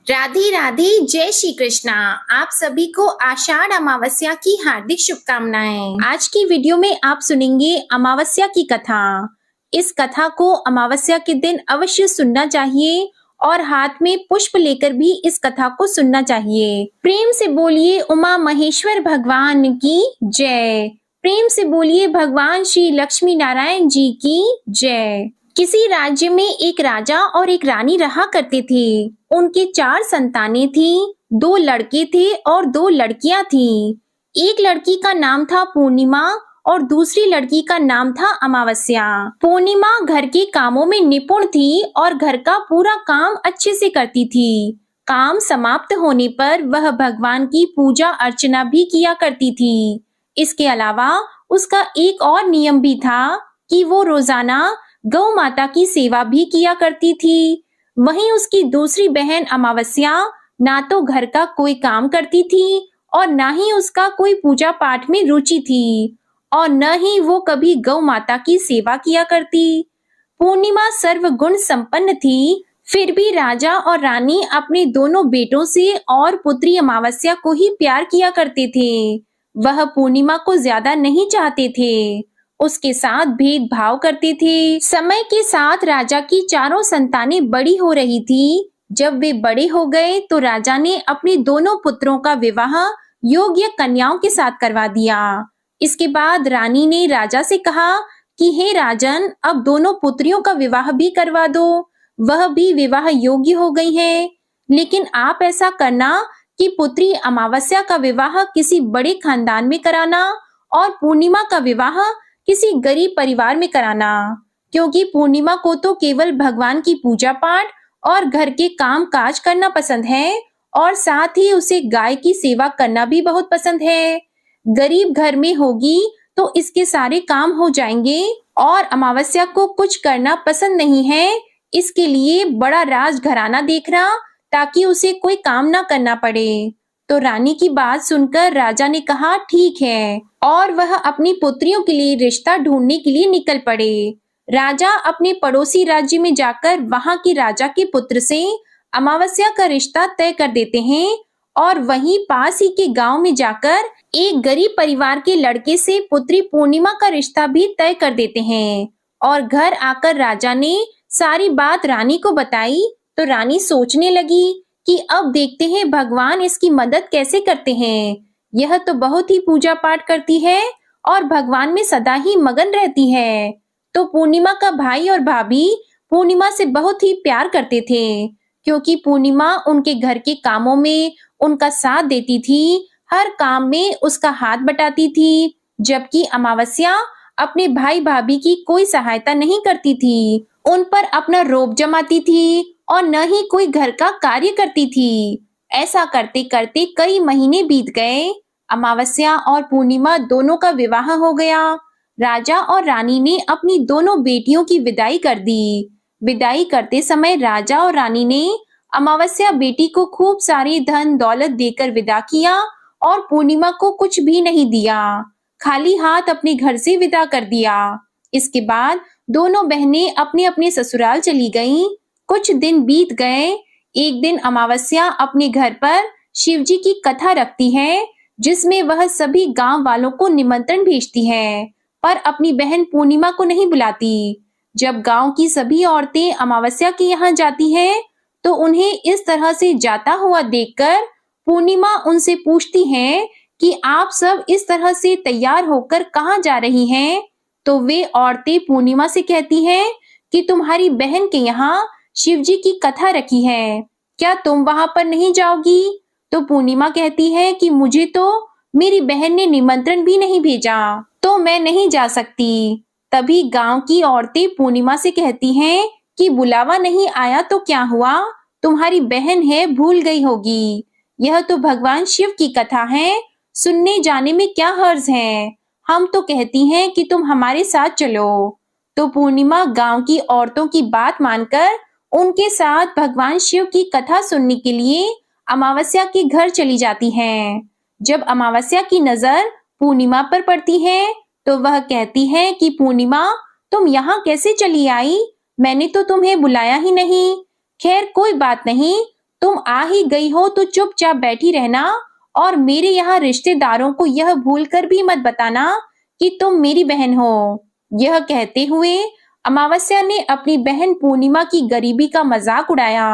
राधे राधे, जय श्री कृष्णा। आप सभी को आषाढ़ अमावस्या की हार्दिक शुभकामनाएं। आज की वीडियो में आप सुनेंगे अमावस्या की कथा। इस कथा को अमावस्या के दिन अवश्य सुनना चाहिए और हाथ में पुष्प लेकर भी इस कथा को सुनना चाहिए। प्रेम से बोलिए उमा महेश्वर भगवान की जय। प्रेम से बोलिए भगवान श्री लक्ष्मी नारायण जी की जय। किसी राज्य में एक राजा और एक रानी रहा करते थे। उनके 4 संतानें थी, 2 लड़के थे और 2 लड़कियां थीं। एक लड़की का नाम था पूर्णिमा और दूसरी लड़की का नाम था अमावस्या। पूर्णिमा घर के कामों में निपुण थी और घर का पूरा काम अच्छे से करती थी। काम समाप्त होने पर वह भगवान की पूजा अर्चना भी किया करती थी। इसके अलावा उसका एक और नियम भी था कि वो रोजाना गौ माता की सेवा भी किया करती थी। वहीं उसकी दूसरी बहन अमावस्या ना तो घर का कोई काम करती थी और ना ही उसका कोई पूजा पाठ में रुचि थी और न ही वो कभी गौ माता की सेवा किया करती। पूर्णिमा सर्वगुण संपन्न थी, फिर भी राजा और रानी अपने दोनों बेटों से और पुत्री अमावस्या को ही प्यार किया करते थे। वह पूर्णिमा को ज्यादा नहीं चाहते थे, उसके साथ भेदभाव करते थे। समय के साथ राजा की चारों संतानें बड़ी हो रही थी। जब वे बड़े हो गए तो राजा ने अपने दोनों पुत्रों का विवाह योग्य कन्याओं के साथ करवा दिया। इसके बाद रानी ने राजा से कहा कि हे राजन, अब दोनों पुत्रियों का विवाह भी करवा दो, वह भी विवाह योग्य हो गई है। लेकिन आप ऐसा करना कि पुत्री अमावस्या का विवाह किसी बड़े खानदान में कराना और पूर्णिमा का विवाह किसी गरीब परिवार में कराना, क्योंकि पूर्णिमा को तो केवल भगवान की पूजा पाठ और घर के काम काज करना पसंद है और साथ ही उसे गाय की सेवा करना भी बहुत पसंद है। गरीब घर में होगी तो इसके सारे काम हो जाएंगे और अमावस्या को कुछ करना पसंद नहीं है। इसके लिए बड़ा राजघराना देखना ताकि उसे कोई काम ना करना पड़े। तो रानी की बात सुनकर राजा ने कहा ठीक है और वह अपनी पुत्रियों के लिए रिश्ता ढूंढने के लिए निकल पड़े। राजा अपने पड़ोसी राज्य में जाकर वहां के राजा के पुत्र से अमावस्या का रिश्ता तय कर देते हैं और वहीं पास ही के गांव में जाकर एक गरीब परिवार के लड़के से पुत्री पूर्णिमा का रिश्ता भी तय कर देते हैं। और घर आकर राजा ने सारी बात रानी को बताई तो रानी सोचने लगी कि अब देखते हैं भगवान इसकी मदद कैसे करते हैं। यह तो बहुत ही पूजा पाठ करती है और भगवान में सदा ही मगन रहती है। तो पूर्णिमा का भाई और भाभी पूर्णिमा से बहुत ही प्यार करते थे, क्योंकि पूर्णिमा उनके घर के कामों में उनका साथ देती थी, हर काम में उसका हाथ बटाती थी, जबकि अमावस्या अपने भाई भाभी की कोई सहायता नहीं करती थी, उन पर अपना रोब जमाती थी और न ही कोई घर का कार्य करती थी। ऐसा करते करते कई महीने बीत गए। अमावस्या और पूर्णिमा दोनों का विवाह हो गया। राजा और रानी ने अपनी दोनों बेटियों की विदाई कर दी। विदाई करते समय राजा और रानी ने अमावस्या बेटी को खूब सारी धन दौलत देकर विदा किया और पूर्णिमा को कुछ भी नहीं दिया, खाली हाथ अपने घर से विदा कर दिया। इसके बाद दोनों बहनें अपने अपने ससुराल चली गईं। कुछ दिन बीत गए। एक दिन अमावस्या अपने घर पर शिवजी की कथा रखती है, जिसमें वह सभी गांव वालों को निमंत्रण भेजती है, पर अपनी बहन पूर्णिमा को नहीं बुलाती। जब गांव की सभी औरतें अमावस्या के यहाँ जाती हैं, तो उन्हें इस तरह से जाता हुआ देखकर पूर्णिमा उनसे पूछती है कि आप सब इस तरह से तैयार होकर कहाँ जा रही हैं? तो वे औरतें पूर्णिमा से कहती हैं कि तुम्हारी बहन के यहाँ शिवजी की कथा रखी है, क्या तुम वहां पर नहीं जाओगी? तो पूर्णिमा कहती है कि मुझे तो मेरी बहन ने निमंत्रण भी नहीं भेजा, तो मैं नहीं जा सकती। तभी गांव की औरतें पूर्णिमा से कहती हैं कि बुलावा नहीं आया तो क्या हुआ, तुम्हारी बहन है, भूल गई होगी। यह तो भगवान शिव की कथा है, सुनने जाने में क्या हर्ज है। हम तो कहती हैं कि तुम हमारे साथ चलो। तो पूर्णिमा गांव की औरतों की बात मानकर उनके साथ भगवान शिव की कथा सुनने के लिए अमावस्या के घर चली जाती हैं। जब अमावस्या की नजर पूर्णिमा पर पड़ती है तो वह कहती है कि पूर्णिमा, तुम यहाँ कैसे चली आई? मैंने तो तुम्हें बुलाया ही नहीं। खैर कोई बात नहीं, तुम आ ही गई हो तो चुपचाप बैठी रहना और मेरे यहाँ रिश्तेदारों को यह भूलकर भी मत बताना कि तुम मेरी बहन हो। यह कहते हुए अमावस्या ने अपनी बहन पूर्णिमा की गरीबी का मजाक उड़ाया।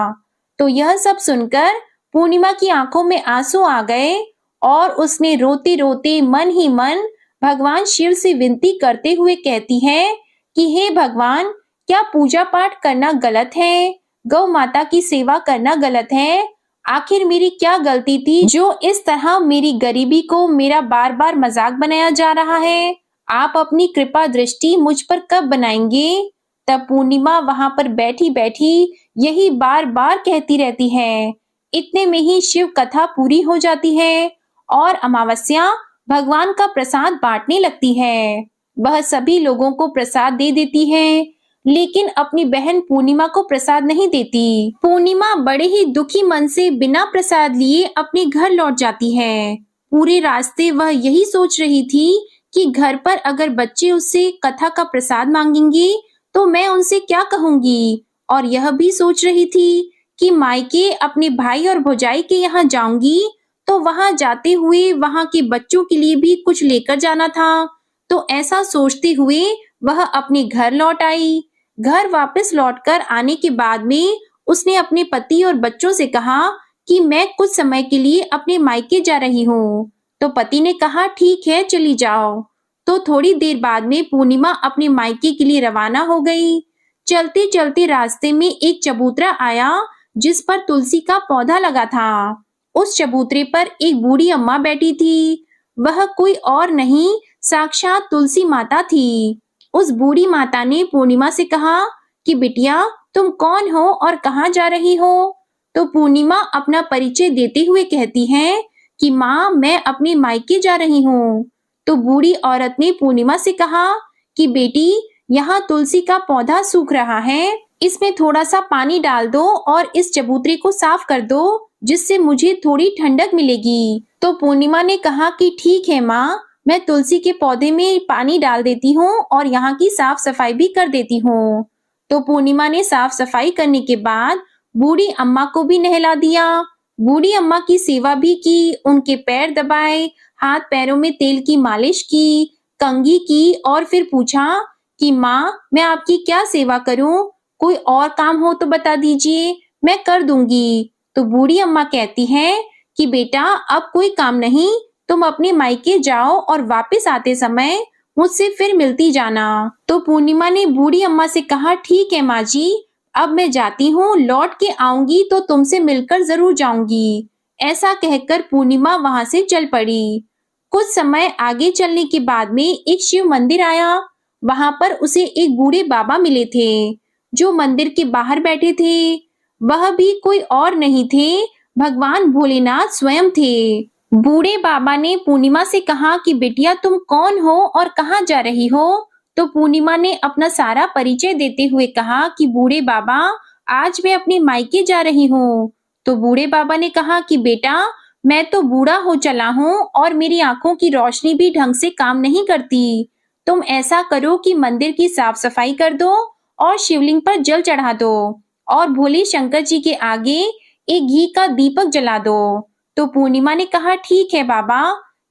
तो यह सब सुनकर पूर्णिमा की आंखों में आंसू आ गए और उसने रोते रोते मन ही मन भगवान शिव से विनती करते हुए कहती है कि हे भगवान, क्या पूजा पाठ करना गलत है? गौ माता की सेवा करना गलत है? आखिर मेरी क्या गलती थी जो इस तरह मेरी गरीबी को मेरा बार बार मजाक बनाया जा रहा है? आप अपनी कृपा दृष्टि मुझ पर कब बनाएंगे? तब पूर्णिमा वहां पर बैठी बैठी यही बार बार कहती रहती है। इतने में ही शिव कथा पूरी हो जाती है और अमावस्या भगवान का प्रसाद बांटने लगती है। वह सभी लोगों को प्रसाद दे देती है, लेकिन अपनी बहन पूर्णिमा को प्रसाद नहीं देती। पूर्णिमा बड़े ही दुखी मन से बिना प्रसाद लिए अपने घर लौट जाती है। पूरे रास्ते वह यही सोच रही थी कि घर पर अगर बच्चे उससे कथा का प्रसाद मांगेंगे तो मैं उनसे क्या कहूंगी, और यह भी सोच रही थी कि मायके अपने भाई और भौजाई के यहाँ जाऊंगी तो वहां जाते हुए वहां के बच्चों के लिए भी कुछ लेकर जाना था। तो ऐसा सोचते हुए वह अपने घर लौट आई। घर वापस लौटकर आने के बाद में उसने अपने पति और बच्चों से कहा कि मैं कुछ समय के लिए अपने मायके जा रही हूँ। तो पति ने कहा ठीक है, चली जाओ। तो थोड़ी देर बाद में पूर्णिमा अपने मायके के लिए रवाना हो गई। चलते चलते रास्ते में एक चबूतरा आया जिस पर तुलसी का पौधा लगा था। उस चबूतरे पर एक बूढ़ी अम्मा बैठी थी। वह कोई और नहीं, साक्षात तुलसी माता थी। उस बूढ़ी माता ने पूर्णिमा से कहा कि बिटिया, तुम कौन हो और कहाँ जा रही हो? तो पूर्णिमा अपना परिचय देते हुए कहती है कि माँ, मैं अपने मायके जा रही हूँ। तो बूढ़ी औरत ने पूर्णिमा से कहा कि बेटी, यहाँ तुलसी का पौधा सूख रहा है, इसमें थोड़ा सा पानी डाल दो और इस चबूतरे को साफ कर दो, जिससे मुझे थोड़ी ठंडक मिलेगी। तो पूर्णिमा ने कहा कि ठीक है माँ, मैं तुलसी के पौधे में पानी डाल देती हूँ और यहाँ की साफ सफाई भी कर देती हूँ। तो पूर्णिमा ने साफ सफाई करने के बाद बूढ़ी अम्मा को भी नहला दिया। बूढ़ी अम्मा की सेवा भी की, उनके पैर दबाए, हाथ पैरों में तेल की मालिश की, कंघी की और फिर पूछा कि माँ, मैं आपकी क्या सेवा करूँ? कोई और काम हो तो बता दीजिए, मैं कर दूंगी। तो बूढ़ी अम्मा कहती है कि बेटा, अब कोई काम नहीं, तुम अपने मायके जाओ और वापस आते समय मुझसे फिर मिलती जाना। तो पूर्णिमा ने बूढ़ी अम्मा से कहा ठीक है माँ जी, अब मैं जाती हूँ, लौट के आऊंगी तो तुमसे मिलकर जरूर जाऊंगी। ऐसा कहकर पूर्णिमा वहां से चल पड़ी। कुछ समय आगे चलने के बाद में एक शिव मंदिर आया। वहां पर उसे एक बूढ़े बाबा मिले थे जो मंदिर के बाहर बैठे थे। वह भी कोई और नहीं थे, भगवान भोलेनाथ स्वयं थे। बूढ़े बाबा ने पूर्णिमा से कहा कि बिटिया, तुम कौन हो और कहाँ जा रही हो? तो पूर्णिमा ने अपना सारा परिचय देते हुए कहा कि बूढ़े बाबा, आज मैं अपने मायके जा रही हूँ। तो बूढ़े बाबा ने कहा कि बेटा, मैं तो बूढ़ा हो चला हूँ और मेरी आंखों की रोशनी भी ढंग से काम नहीं करती। तुम ऐसा करो कि मंदिर की साफ सफाई कर दो और शिवलिंग पर जल चढ़ा दो और भोले शंकर जी के आगे एक घी का दीपक जला दो। तो पूर्णिमा ने कहा ठीक है बाबा।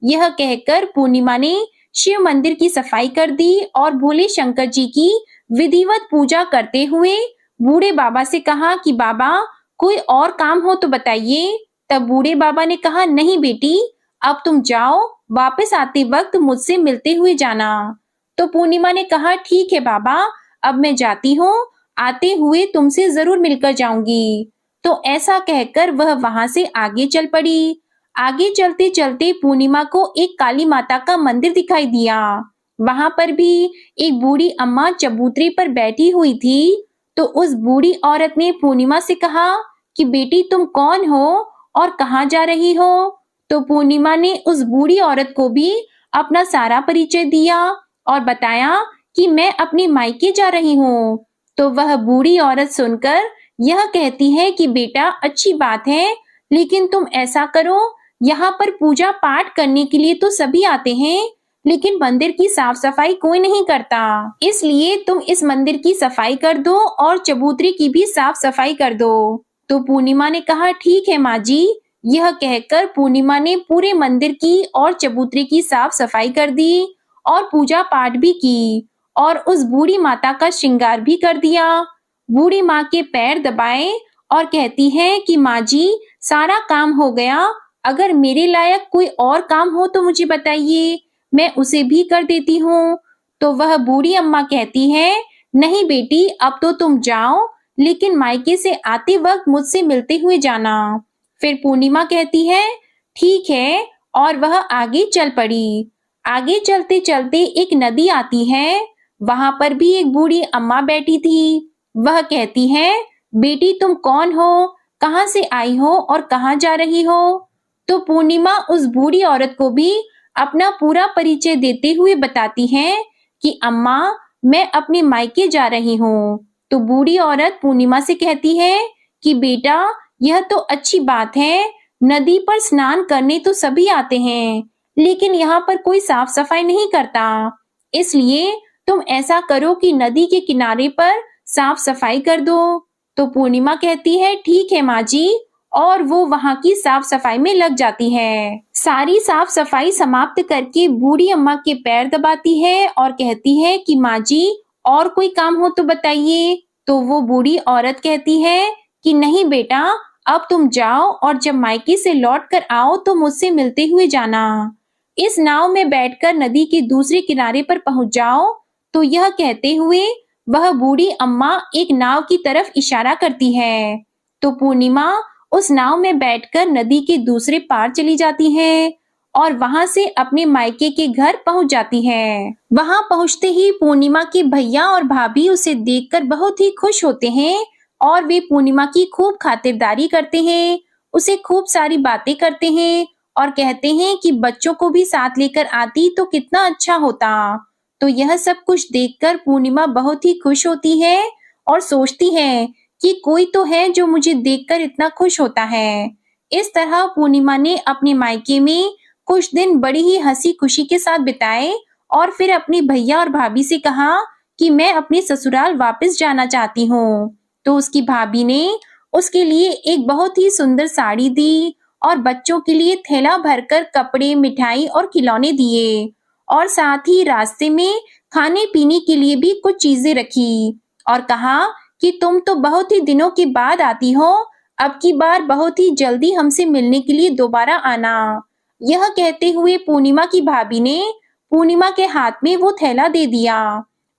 यह कहकर पूर्णिमा ने शिव मंदिर की सफाई कर दी और भोले शंकर जी की विधिवत पूजा करते हुए बूढ़े बाबा से कहा कि बाबा, कोई और काम हो तो बताइए। तब बूढ़े बाबा ने कहा नहीं बेटी, अब तुम जाओ, वापस आते वक्त मुझसे मिलते हुए जाना। तो पूर्णिमा ने कहा ठीक है बाबा, अब मैं जाती हूँ, आते हुए तुमसे जरूर मिलकर जाऊंगी। तो ऐसा कहकर वह वहां से आगे चल पड़ी। आगे चलते चलते पूर्णिमा को एक काली माता का मंदिर दिखाई दिया। वहां पर भी एक बूढ़ी अम्मा चबूतरे पर बैठी हुई थी। तो उस बूढ़ी औरत ने पूर्णिमा से कहा कि बेटी, तुम कौन हो और कहाँ जा रही हो? तो पूर्णिमा ने उस बूढ़ी औरत को भी अपना सारा परिचय दिया और बताया कि मैं अपने मायके जा रही हूँ। तो वह बूढ़ी औरत सुनकर यह कहती है कि बेटा, अच्छी बात है, लेकिन तुम ऐसा करो, यहाँ पर पूजा पाठ करने के लिए तो सभी आते हैं, लेकिन मंदिर की साफ सफाई कोई नहीं करता। इसलिए तुम इस मंदिर की सफाई कर दो और चबूतरे की भी साफ सफाई कर दो। तो पूर्णिमा ने कहा ठीक है माँ जी। यह कहकर पूर्णिमा ने पूरे मंदिर की और चबूतरे की साफ सफाई कर दी और पूजा पाठ भी की और उस बूढ़ी माता का श्रृंगार भी कर दिया। बूढ़ी माँ के पैर दबाए और कहती है कि माँ जी सारा काम हो गया, अगर मेरे लायक कोई और काम हो तो मुझे बताइए, मैं उसे भी कर देती हूँ। तो वह बूढ़ी अम्मा कहती है नहीं बेटी, अब तो तुम जाओ, लेकिन मायके से आते वक्त मुझसे मिलते हुए जाना। फिर पूर्णिमा कहती है ठीक है और वह आगे चल पड़ी। आगे चलते चलते एक नदी आती है, वहां पर भी एक बूढ़ी अम्मा बैठी थी। वह कहती है बेटी तुम कौन हो, कहाँ से आई हो और कहाँ जा रही हो? तो पूर्णिमा उस बूढ़ी औरत को भी अपना पूरा परिचय देते हुए बताती है कि अम्मा मैं अपने मायके जा रही हूँ। तो बूढ़ी औरत पूर्णिमा से कहती है कि बेटा यह तो अच्छी बात है, नदी पर स्नान करने तो सभी आते हैं, लेकिन यहाँ पर कोई साफ सफाई नहीं करता, इसलिए तुम ऐसा करो कि नदी के किनारे पर साफ सफाई कर दो। तो पूर्णिमा कहती है ठीक है माँ जी, और वो वहां की साफ सफाई में लग जाती है। सारी साफ सफाई समाप्त करके बूढ़ी अम्मा के पैर दबाती है और कहती है कि माँ जी और कोई काम हो तो बताइए। तो वो बूढ़ी औरत कहती है कि नहीं बेटा, अब तुम जाओ और जब मायके से लौट कर आओ तो मुझसे मिलते हुए जाना। इस नाव में बैठकर नदी के दूसरे किनारे पर पहुंच जाओ। तो यह कहते हुए वह बूढ़ी अम्मा एक नाव की तरफ इशारा करती है। तो पूर्णिमा उस नाव में बैठकर नदी के दूसरे पार चली जाती है और वहां से अपने मायके के घर पहुंच जाती है। वहां पहुंचते ही पूर्णिमा के भैया और भाभी उसे देखकर बहुत ही खुश होते हैं और वे पूर्णिमा की खूब खातिरदारी करते हैं, उसे खूब सारी बातें करते हैं और कहते हैं कि बच्चों को भी साथ लेकर आती तो कितना अच्छा होता। तो यह सब कुछ देखकर पूर्णिमा बहुत ही खुश होती है और सोचती है कि कोई तो है जो मुझे देखकर इतना खुश होता है। इस तरह पूर्णिमा ने अपने मायके में कुछ दिन बड़ी ही हंसी खुशी के साथ बिताए और फिर अपने भैया और भाभी से कहा कि मैं अपने ससुराल वापस जाना चाहती हूँ। तो उसकी भाभी ने उसके लिए एक बहुत ही सुंदर साड़ी दी और बच्चों के लिए थैला भरकर कपड़े, मिठाई और खिलौने दिए और साथ ही रास्ते में खाने पीने के लिए भी कुछ चीजें रखी और कहा कि तुम तो बहुत ही दिनों के बाद आती हो, अब की बार बहुत ही जल्दी हमसे मिलने के लिए दोबारा आना। यह कहते हुए पूर्णिमा की भाभी ने पूर्णिमा के हाथ में वो थैला दे दिया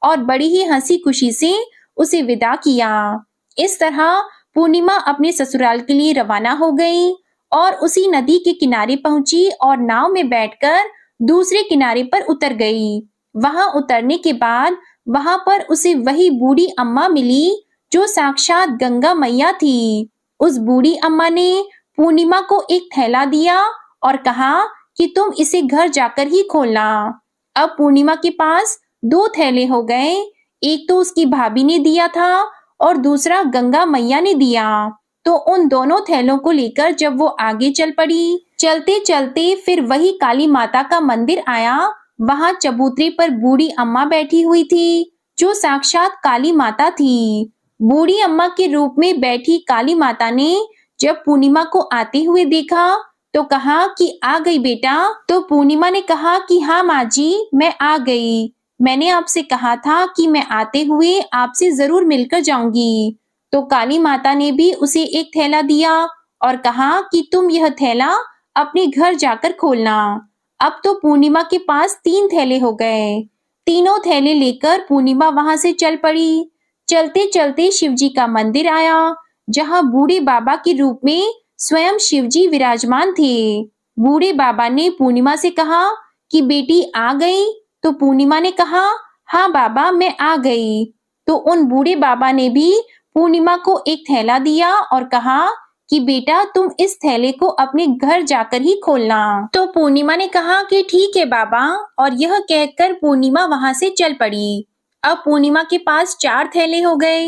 और बड़ी ही हंसी खुशी से उसे विदा किया। इस तरह पूर्णिमा अपने ससुराल के लिए रवाना हो गई और उसी नदी के किनारे पहुंची और नाव में बैठकर दूसरे किनारे पर उतर गई। वहां उतरने के बाद वहां पर उसे वही बूढ़ी अम्मा मिली जो साक्षात गंगा मैया थी। उस बूढ़ी अम्मा ने पूर्णिमा को एक थैला दिया और कहा कि तुम इसे घर जाकर ही खोलना। अब पूर्णिमा के पास दो थैले हो गए, एक तो उसकी भाभी ने दिया था और दूसरा गंगा मैया ने दिया। तो उन दोनों थैलों को लेकर जब वो आगे चल पड़ी, चलते चलते फिर वही काली माता का मंदिर आया। वहां चबूतरे पर बूढ़ी अम्मा बैठी हुई थी जो साक्षात काली माता थी। बूढ़ी अम्मा के रूप में बैठी काली माता ने जब पूर्णिमा को आते हुए देखा तो कहा कि आ गई बेटा। तो पूर्णिमा ने कहा कि हाँ माँ जी, मैं आ गई, मैंने आपसे कहा था कि मैं आते हुए आपसे जरूर मिलकर जाऊंगी। तो काली माता ने भी उसे एक थैला दिया और कहा कि तुम यह थैला अपने घर जाकर खोलना। अब तो पूर्णिमा के पास 3 थैले हो गए। तीनों थैले लेकर पूर्णिमा वहां से चल पड़ी। चलते चलते शिवजी का मंदिर आया जहां बूढ़े बाबा के रूप में स्वयं शिवजी विराजमान थे। बूढ़े बाबा ने पूर्णिमा से कहा कि बेटी आ गई? तो पूर्णिमा ने कहा हाँ बाबा, मैं आ गई। तो उन बूढ़े बाबा ने भी पूर्णिमा को एक थैला दिया और कहा कि बेटा तुम इस थैले को अपने घर जाकर ही खोलना। तो पूर्णिमा ने कहा कि ठीक है बाबा, और यह कहकर पूर्णिमा वहां से चल पड़ी। अब पूर्णिमा के पास 4 थैले हो गए।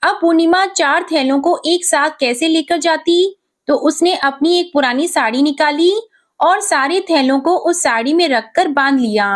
अब पूर्णिमा 4 थैलों को एक साथ कैसे लेकर जाती? तो उसने अपनी एक पुरानी साड़ी निकाली और सारे थैलों को उस साड़ी में रखकर बांध लिया।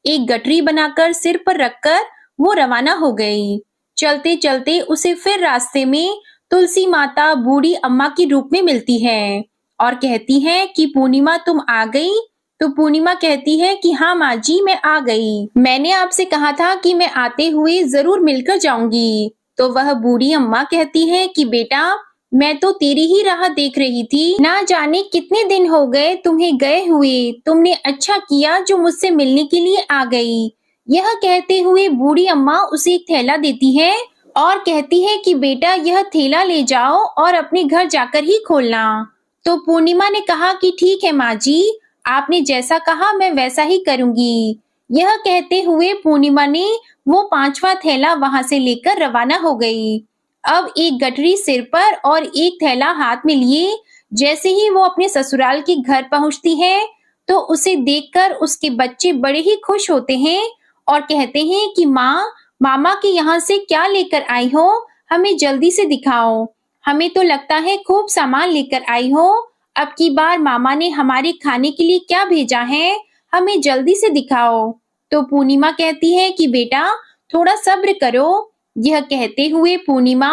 एक गठरी बनाकर सिर पर रखकर वो रवाना हो गई। चलते चलते उसे फिर रास्ते में तुलसी माता बूढ़ी अम्मा के रूप में मिलती है और कहती है कि पूर्णिमा तुम आ गई। तो पूर्णिमा कहती है कि हाँ माँ जी, मैं आ गई। मैंने आपसे कहा था कि मैं आते हुए जरूर मिलकर जाऊंगी। तो वह बूढ़ी अम्मा कहती है कि बेटा, मैं तो तेरी ही राह देख रही थी। ना जाने कितने दिन हो गए तुम्हें गए हुए। तुमने अच्छा किया जो मुझसे मिलने के लिए आ गई। यह कहते हुए बूढ़ी अम्मा उसे एक थैला देती है और कहती है कि बेटा, यह थैला ले जाओ और अपने घर जाकर ही खोलना। तो पूर्णिमा ने कहा कि ठीक है माँ जी, आपने जैसा कहा मैं वैसा ही करूंगी। यह कहते हुए पूर्णिमा ने वो 5वां थैला वहां से लेकर रवाना हो गई। अब एक गठरी सिर पर और एक थैला हाथ में लिए जैसे ही वो अपने ससुराल के घर पहुंचती है, तो उसे देखकर उसके बच्चे बड़े ही खुश होते हैं और कहते हैं कि माँ, मामा के यहाँ से क्या लेकर आई हो, हमें जल्दी से दिखाओ। हमें तो लगता है खूब सामान लेकर आई हो। अब की बार मामा ने हमारे खाने के लिए क्या भेजा है, हमें जल्दी से दिखाओ। तो पूर्णिमा कहती है कि बेटा, थोड़ा सब्र करो। यह कहते हुए पूर्णिमा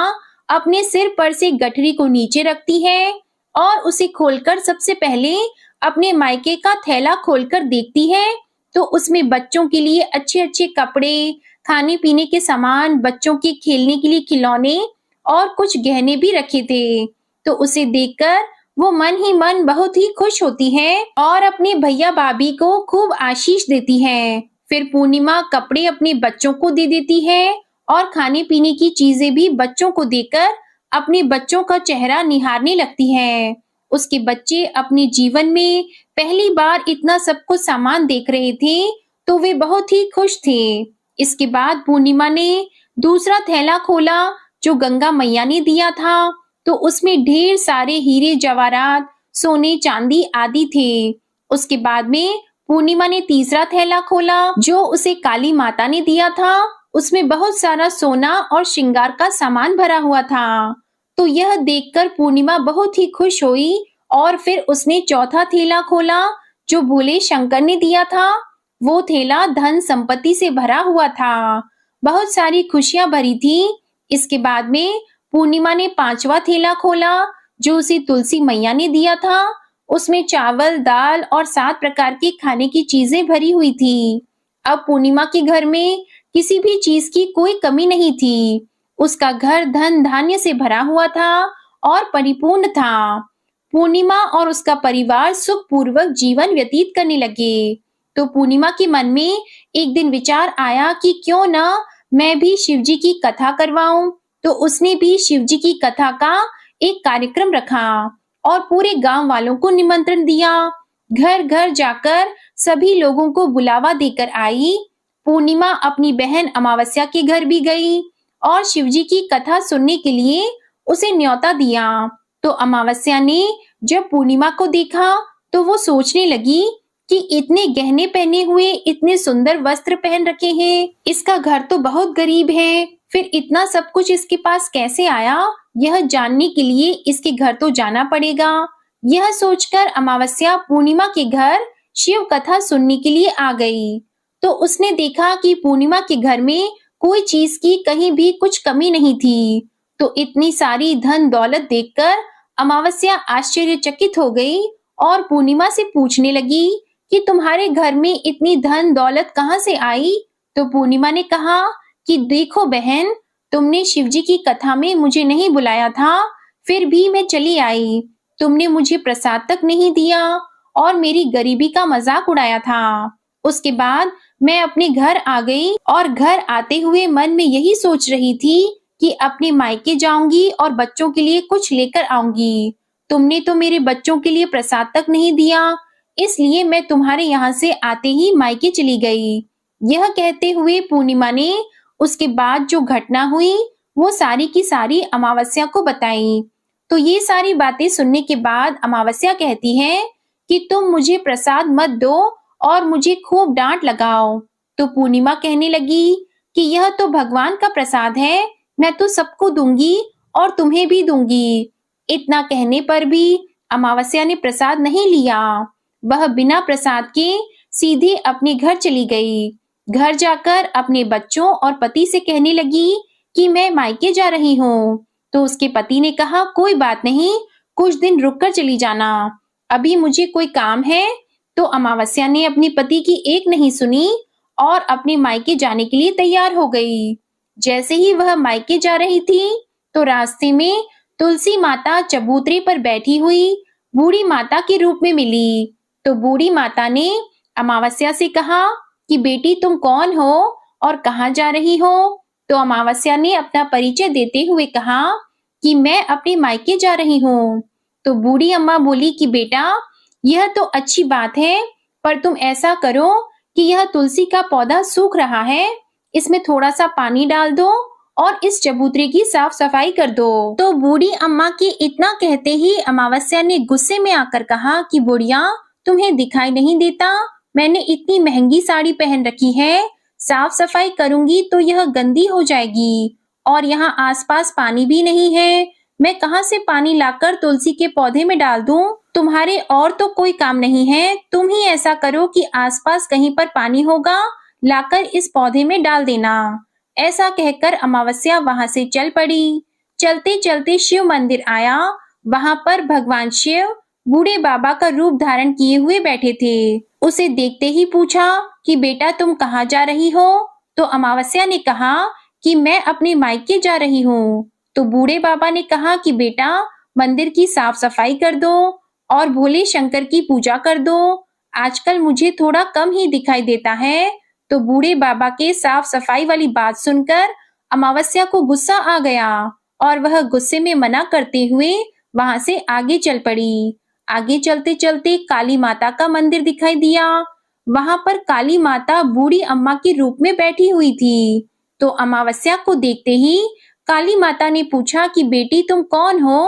अपने सिर पर से गठरी को नीचे रखती है और उसे खोलकर सबसे पहले अपने मायके का थैला खोलकर देखती है। तो उसमें बच्चों के लिए अच्छे अच्छे कपड़े, खाने पीने के सामान, बच्चों के खेलने के लिए खिलौने और कुछ गहने भी रखे थे। तो उसे देखकर वो मन ही मन बहुत ही खुश होती है और अपने भैया भाभी को खूब आशीष देती है। फिर पूर्णिमा कपड़े अपने बच्चों को दे देती है और खाने पीने की चीजें भी बच्चों को देकर अपने बच्चों का चेहरा निहारने लगती है। उसके बच्चे अपने जीवन में पहली बार इतना सब कुछ सामान देख रहे थे, तो वे बहुत ही खुश थे। इसके बाद पूर्णिमा ने दूसरा थैला खोला जो गंगा मैया ने दिया था। तो उसमें ढेर सारे हीरे जवाहरात, सोने चांदी आदि थे। उसके बाद में पूर्णिमा ने तीसरा थैला खोला जो उसे काली माता ने दिया था। उसमें बहुत सारा सोना और श्रृंगार का सामान भरा हुआ था। तो यह देखकर पूर्णिमा बहुत ही खुश हुई और फिर उसने चौथा थैला खोला जो भोले शंकर ने दिया था। वो थैला धन संपत्ति से भरा हुआ था, बहुत सारी खुशियां भरी थी। इसके बाद में पूर्णिमा ने 5वां थैला खोला जो उसे तुलसी मैया ने दिया था। उसमें चावल, दाल और 7 प्रकार के खाने की चीजें भरी हुई थी। अब पूर्णिमा के घर में किसी भी चीज की कोई कमी नहीं थी। उसका घर धन धान्य से भरा हुआ था और परिपूर्ण था। पूर्णिमा और उसका परिवार सुखपूर्वक जीवन व्यतीत करने लगे। तो पूर्णिमा के मन में एक दिन विचार आया कि क्यों ना मैं भी शिवजी की कथा करवाऊं। तो उसने भी शिवजी की कथा का एक कार्यक्रम रखा और पूरे गांव वालों को निमंत्रण दिया। घर घर जाकर सभी लोगों को बुलावा देकर आई। पूर्णिमा अपनी बहन अमावस्या के घर भी गई और शिवजी की कथा सुनने के लिए उसे न्योता दिया। तो अमावस्या ने जब पूर्णिमा को देखा तो वो सोचने लगी कि इतने गहने पहने हुए, इतने सुंदर वस्त्र पहन रखे हैं, इसका घर तो बहुत गरीब है, फिर इतना सब कुछ इसके पास कैसे आया, यह जानने के लिए इसके घर तो जाना पड़ेगा। यह सोचकर अमावस्या पूर्णिमा के घर शिव कथा सुनने के लिए आ गई। तो उसने देखा कि पूर्णिमा के घर में कोई चीज की कहीं भी कुछ कमी नहीं थी। तो इतनी सारी धन दौलत देखकर अमावस्या आश्चर्यचकित हो गई और पूर्णिमा से पूछने लगी कि तुम्हारे घर में इतनी धन दौलत कहाँ से आई। तो पूर्णिमा ने कहा कि देखो बहन, तुमने शिवजी की कथा में मुझे नहीं बुलाया था, फिर भी मैं चली आई। तुमने मुझे प्रसाद तक नहीं दिया और मेरी गरीबी का मजाक उड़ाया था। उसके बाद मैं अपने घर आ गई और घर आते हुए मन में यही सोच रही थी कि अपने मायके जाऊंगी और बच्चों के लिए कुछ लेकर आऊंगी। तुमने तो मेरे बच्चों के लिए प्रसाद तक नहीं दिया, इसलिए मैं तुम्हारे यहाँ से आते ही मायके चली गई। यह कहते हुए पूर्णिमा ने उसके बाद जो घटना हुई वो सारी की सारी अमावस्या को बताई। तो ये सारी बातें सुनने के बाद अमावस्या कहती है कि तुम मुझे प्रसाद मत दो और मुझे खूब डांट लगाओ। तो पूर्णिमा कहने लगी कि यह तो भगवान का प्रसाद है, मैं तो सबको दूंगी और तुम्हें भी दूंगी। इतना कहने पर भी अमावस्या ने प्रसाद नहीं लिया। वह बिना प्रसाद के सीधे अपने घर चली गई। घर जाकर अपने बच्चों और पति से कहने लगी कि मैं मायके जा रही हूँ। तो उसके पति ने कहा, कोई बात नहीं, कुछ दिन रुककर चली जाना, अभी मुझे कोई काम है। तो अमावस्या ने अपने पति की एक नहीं सुनी और अपने मायके जाने के लिए तैयार हो गई। जैसे ही वह मायके जा रही थी, तो रास्ते में तुलसी माता चबूतरे पर बैठी हुई बूढ़ी माता के रूप में मिली। तो बूढ़ी माता ने अमावस्या से कहा कि बेटी तुम कौन हो और कहाँ जा रही हो? तो अमावस्या ने अपना परिचय देते हुए कहा कि मैं अपने मायके जा रही हूँ। तो बूढ़ी अम्मा बोली कि बेटा, यह तो अच्छी बात है, पर तुम ऐसा करो कि यह तुलसी का पौधा सूख रहा है, इसमें थोड़ा सा पानी डाल दो और इस चबूतरे की साफ सफाई कर दो। तो बूढ़ी अम्मा के इतना कहते ही अमावस्या ने गुस्से में आकर कहा कि बुढ़िया, तुम्हें दिखाई नहीं देता, मैंने इतनी महंगी साड़ी पहन रखी है, साफ सफाई करूंगी तो यह गंदी हो जाएगी और यहाँ आसपास पानी भी नहीं है, मैं कहाँ से पानी लाकर तुलसी के पौधे में डाल दूं? तुम्हारे और तो कोई काम नहीं है, तुम ही ऐसा करो कि आसपास कहीं पर पानी होगा, लाकर इस पौधे में डाल देना। ऐसा कहकर अमावस्या वहां से चल पड़ी। चलते चलते शिव मंदिर आया। वहां पर भगवान शिव बूढ़े बाबा का रूप धारण किए हुए बैठे थे। उसे देखते ही पूछा कि बेटा तुम कहाँ जा रही हो? तो अमावस्या ने कहा कि मैं अपने मायके जा रही हूँ। तो बूढ़े बाबा ने कहा कि बेटा मंदिर की साफ सफाई कर दो और भोले शंकर की पूजा कर दो, आजकल मुझे थोड़ा कम ही दिखाई देता है। तो बूढ़े बाबा के साफ सफाई वाली बात सुनकर अमावस्या को गुस्सा आ गया और वह गुस्से में मना करते हुए वहां से आगे चल पड़ी। आगे चलते चलते काली माता का मंदिर दिखाई दिया। वहां पर काली माता बूढ़ी अम्मा के रूप में बैठी हुई थी। तो अमावस्या को देखते ही काली माता ने पूछा कि बेटी तुम कौन हो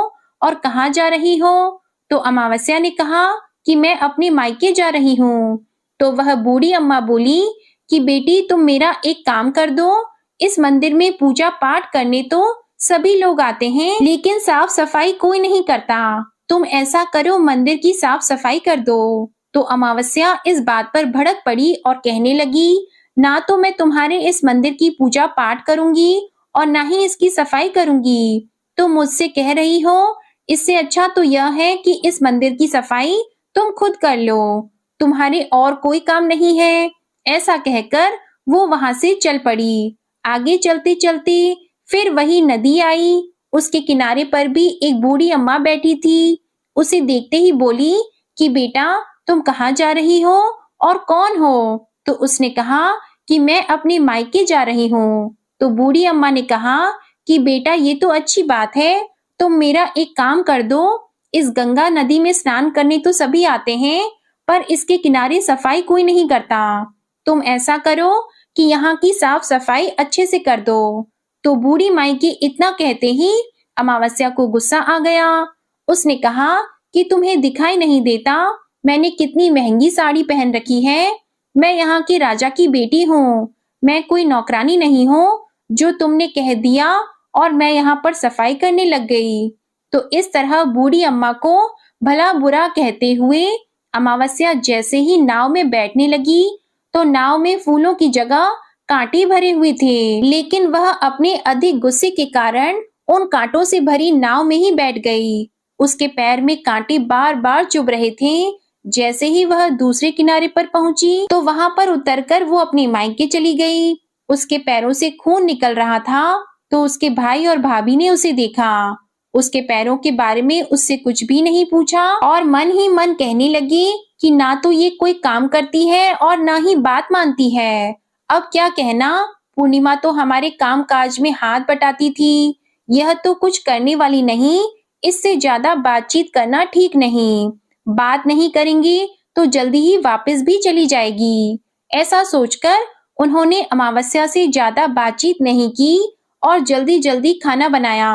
और कहाँ जा रही हो? तो अमावस्या ने कहा कि मैं अपने मायके जा रही हूँ। तो वह बूढ़ी अम्मा बोली कि बेटी तुम मेरा एक काम कर दो, इस मंदिर में पूजा पाठ करने तो सभी लोग आते हैं, लेकिन साफ सफाई कोई नहीं करता, तुम ऐसा करो मंदिर की साफ सफाई कर दो। तो अमावस्या इस बात पर भड़क पड़ी और कहने लगी, ना तो मैं तुम्हारे इस मंदिर की पूजा पाठ करूंगी और ना ही इसकी सफाई करूंगी। तुम मुझसे कह रही हो, इससे अच्छा तो यह है कि इस मंदिर की सफाई तुम खुद कर लो, तुम्हारे और कोई काम नहीं है। ऐसा कहकर वो वहां से चल पड़ी। आगे चलते चलते फिर वही नदी आई। उसके किनारे पर भी एक बूढ़ी अम्मा बैठी थी। उसे देखते ही बोली कि बेटा तुम कहाँ जा रही हो और कौन हो? तो उसने कहा कि मैं अपने मायके जा रही हूँ। तो बूढ़ी अम्मा ने कहा कि बेटा ये तो अच्छी बात है, तुम मेरा एक काम कर दो, इस गंगा नदी में स्नान करने तो सभी आते हैं, पर इसके किनारे सफाई कोई नहीं करता। तुम ऐसा करो कि यहाँ की साफ सफाई अच्छे से कर दो। तो बूढ़ी माई के इतना कहते ही अमावस्या को गुस्सा आ गया। उसने कहा कि तुम्हें दिखाई नहीं देता मैंने कितनी महंगी साड़ी पहन रखी है, मैं यहाँ के राजा की बेटी हूँ, मैं कोई नौकरानी नहीं हूँ जो तुमने कह दिया और मैं यहाँ पर सफाई करने लग गई। तो इस तरह बूढ़ी अम्मा को भला बुरा कहते हुए अमावस्या जैसे ही नाव में बैठने लगी, तो नाव में फूलों की जगह कांटे भरे हुए थे, लेकिन वह अपने अधिक गुस्से के कारण उन कांटों से भरी नाव में ही बैठ गई। उसके पैर में कांटे बार बार चुभ रहे थे। जैसे ही वह दूसरे किनारे पर पहुंची, तो वहां पर उतरकर वो अपने मायके चली गई। उसके पैरों से खून निकल रहा था। तो उसके भाई और भाभी ने उसे देखा। उसके पैरों के बारे में उससे कुछ भी नहीं पूछा और मन ही मन कहने लगी कि ना तो ये कोई काम करती है और ना ही बात मानती है। अब क्या कहना, पूर्णिमा तो हमारे काम काज में हाथ बटाती थी, यह तो कुछ करने वाली नहीं, इससे ज्यादा बातचीत करना ठीक नहीं, बात नहीं करेंगे तो जल्दी ही वापस भी चली जाएगी। ऐसा सोचकर उन्होंने अमावस्या से ज्यादा बातचीत नहीं की और जल्दी जल्दी खाना बनाया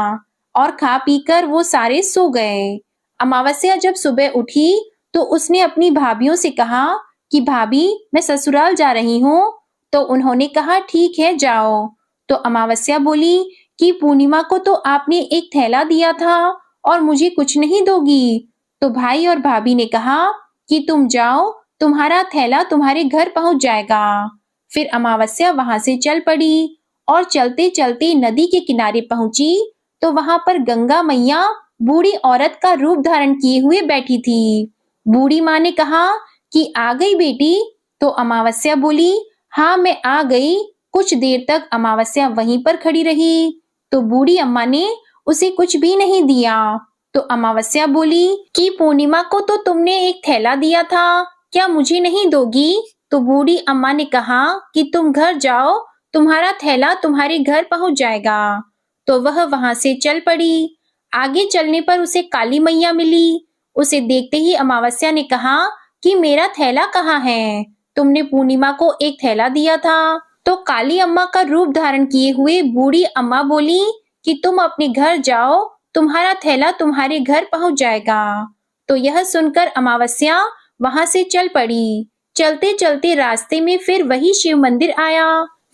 और खा पीकर वो सारे सो गए। अमावस्या जब सुबह उठी तो उसने अपनी भाभीयों से कहा कि भाभी मैं ससुराल जा रही हूँ। तो उन्होंने कहा ठीक है जाओ। तो अमावस्या बोली कि पूर्णिमा को तो आपने एक थैला दिया था और मुझे कुछ नहीं दोगी। तो भाई और भाभी ने कहा कि तुम जाओ, तुम्हारा थैला तुम्हारे घर पहुंच जाएगा। फिर अमावस्या वहां से चल पड़ी और चलते चलते नदी के किनारे पहुंची। तो वहां पर गंगा मैया बूढ़ी औरत का रूप धारण किए हुए बैठी थी। बूढ़ी माँ ने कहा कि आ गई बेटी। तो अमावस्या बोली, हाँ मैं आ गई। कुछ देर तक अमावस्या वहीं पर खड़ी रही। तो बूढ़ी अम्मा ने उसे कुछ भी नहीं दिया। तो अमावस्या बोली कि पूर्णिमा को तो तुमने एक थैला दिया था, क्या मुझे नहीं दोगी? तो बूढ़ी अम्मा ने कहा कि तुम घर जाओ, तुम्हारा थैला तुम्हारे घर पहुंच जाएगा। तो वह वहां से चल पड़ी। आगे चलने पर उसे काली मैया मिली। उसे देखते ही अमावस्या ने कहा कि मेरा थैला कहाँ है? तुमने पूर्णिमा को एक थैला दिया था। तो काली अम्मा का रूप धारण किए हुए बूढ़ी अम्मा बोली कि तुम अपने घर जाओ, तुम्हारा थैला तुम्हारे घर पहुंच जाएगा। तो यह सुनकर अमावस्या वहां से चल पड़ी। चलते चलते रास्ते में फिर वही शिव मंदिर आया।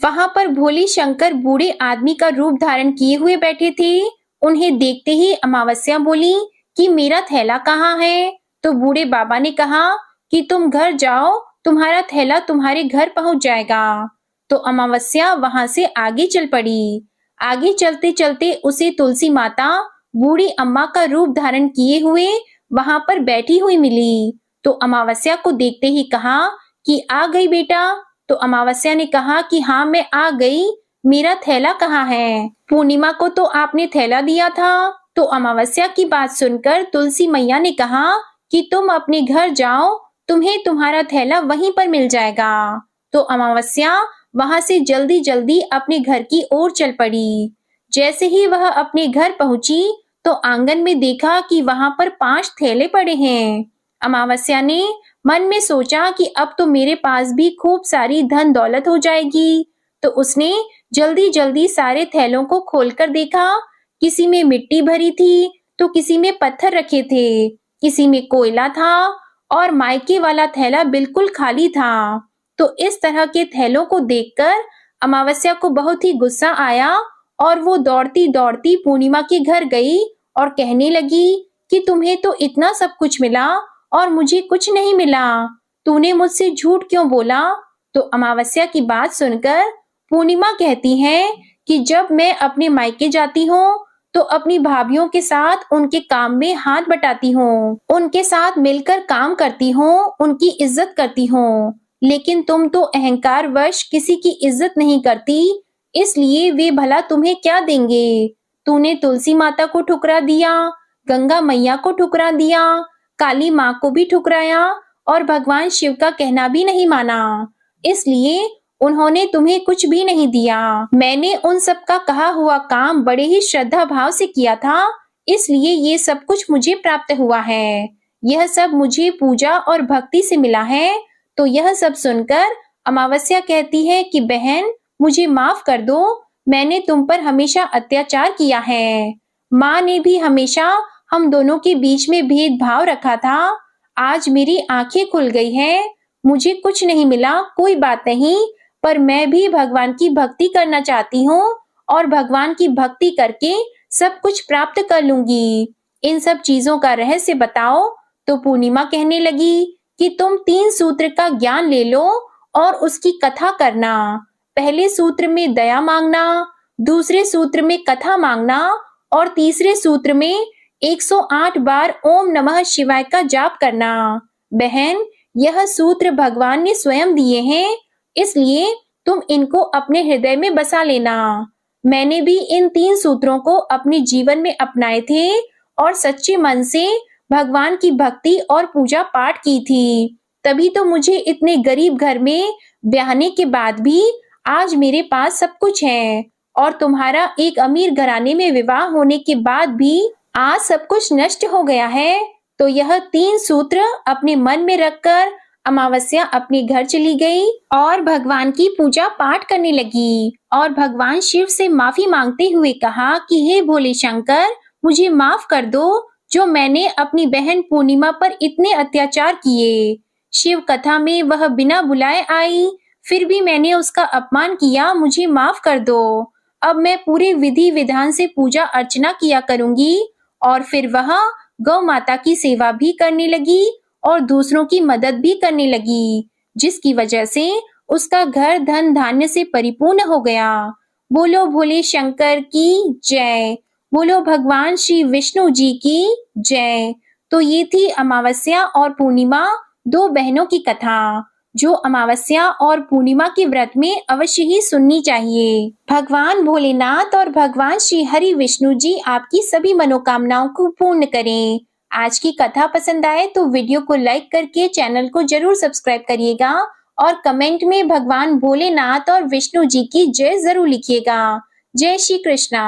वहां पर भोले शंकर बूढ़े आदमी का रूप धारण किए हुए बैठे थे। उन्हें देखते ही अमावस्या बोली कि मेरा थैला कहाँ है? तो बूढ़े बाबा ने कहा कि तुम घर जाओ, तुम्हारा थैला तुम्हारे घर पहुंच जाएगा। तो अमावस्या वहां से आगे चल पड़ी। आगे चलते चलते उसे तुलसी माता बूढ़ी अम्मा का रूप धारण किए हुए वहां पर बैठी हुई मिली। तो अमावस्या को देखते ही कहा कि आ गई बेटा। तो अमावस्या ने कहा कि हाँ मैं आ गई, मेरा थैला कहाँ है? पूर्णिमा को तो आपने थैला दिया था। तो अमावस्या की बात सुनकर तुलसी मैया ने कहा कि तुम अपने घर जाओ, तुम्हें तुम्हारा थैला वहीं पर मिल जाएगा। तो अमावस्या वहां से जल्दी जल्दी अपने घर की ओर चल पड़ी। जैसे ही वह अपने घर पहुंची तो आंगन में देखा कि वहां पर 5 थैले पड़े हैं। अमावस्या ने मन में सोचा कि अब तो मेरे पास भी खूब सारी धन दौलत हो जाएगी। तो उसने जल्दी जल्दी सारे थैलों को खोलकर देखा। किसी में मिट्टी भरी थी, तो किसी में पत्थर रखे थे, किसी में कोयला था और मायके वाला थैला बिल्कुल खाली था। तो इस तरह के थैलों को देखकर अमावस्या को बहुत ही गुस्सा आया और वो दौड़ती दौड़ती पूर्णिमा के घर गई और कहने लगी कि तुम्हें तो इतना सब कुछ मिला और मुझे कुछ नहीं मिला, तूने मुझसे झूठ क्यों बोला? तो अमावस्या की बात सुनकर पूर्णिमा कहती है कि जब मैं अपने मायके जाती हूँ तो अपनी भाभीयों के साथ उनके काम में हाथ बटाती हूँ, उनके साथ मिलकर काम करती हूँ, उनकी इज्जत करती हूँ। लेकिन तुम तो अहंकार वश किसी की इज्जत नहीं करती, इसलिए वे भला तुम्हें क्या देंगे? तूने तुलसी माता को ठुकरा दिया, गंगा मैया को ठुकरा दिया, काली माँ को भी ठुकराया और भगवान शिव का कहना भी नहीं माना, इसलिए उन्होंने तुम्हें कुछ भी नहीं दिया। मैंने उन सब का कहा हुआ काम बड़े ही श्रद्धा भाव से किया था, इसलिए ये सब कुछ मुझे प्राप्त हुआ है। यह सब मुझे पूजा और भक्ति से मिला है। तो यह सब सुनकर अमावस्या कहती है कि बहन मुझे माफ कर दो, मैंने तुम पर हमेशा अत्याचार किया है। माँ ने भी हमेशा हम दोनों के बीच में भेदभाव रखा था। आज मेरी आंखें खुल गई हैं, मुझे कुछ नहीं मिला, कोई बात नहीं, पर मैं भी भगवान की भक्ति करना चाहती हूँ और भगवान की भक्ति करके सब कुछ प्राप्त कर लूंगी। इन सब चीजों का रहस्य बताओ। तो पूर्णिमा कहने लगी कि तुम 3 सूत्र का ज्ञान ले लो और उसकी कथा करना। पहले सूत्र में दया मांगना, दूसरे सूत्र में कथा मांगना और तीसरे सूत्र में 108 बार ओम नमः शिवाय का जाप करना। बहन, यह सूत्र भगवान ने स्वयं दिए हैं, इसलिए तुम इनको अपने हृदय में बसा लेना। मैंने भी इन 3 सूत्रों को अपने जीवन में अपनाए थे और सच्चे मन से भगवान की भक्ति और पूजा पाठ की थी। तभी तो मुझे इतने गरीब घर में ब्याहने के बाद भी आज मेरे पास सब कुछ है और तुम्हारा एक अमीर घराने में विवाह होने के बाद भी आज सब कुछ नष्ट हो गया है। तो यह 3 सूत्र अपने मन में रखकर अमावस्या अपने घर चली गई और भगवान की पूजा पाठ करने लगी और भगवान शिव से माफी मांगते हुए कहा कि हे भोले शंकर, मुझे माफ कर दो जो मैंने अपनी बहन पूर्णिमा पर इतने अत्याचार किए। शिव कथा में वह बिना बुलाए आई, फिर भी मैंने उसका अपमान किया, मुझे माफ कर दो। अब मैं पूरे विधि विधान से पूजा अर्चना किया करूंगी और फिर वह गौ माता की सेवा भी करने लगी और दूसरों की मदद भी करने लगी, जिसकी वजह से उसका घर धन धान्य से परिपूर्ण हो गया। बोलो भोले शंकर की जय। बोलो भगवान श्री विष्णु जी की जय। तो ये थी अमावस्या और पूर्णिमा, दो बहनों की कथा, जो अमावस्या और पूर्णिमा के व्रत में अवश्य ही सुननी चाहिए। भगवान भोलेनाथ और भगवान श्री हरि विष्णु जी आपकी सभी मनोकामनाओं को पूर्ण करें। आज की कथा पसंद आए तो वीडियो को लाइक करके चैनल को जरूर सब्सक्राइब करिएगा और कमेंट में भगवान भोलेनाथ और विष्णु जी की जय जरूर लिखिएगा। जय श्री कृष्णा।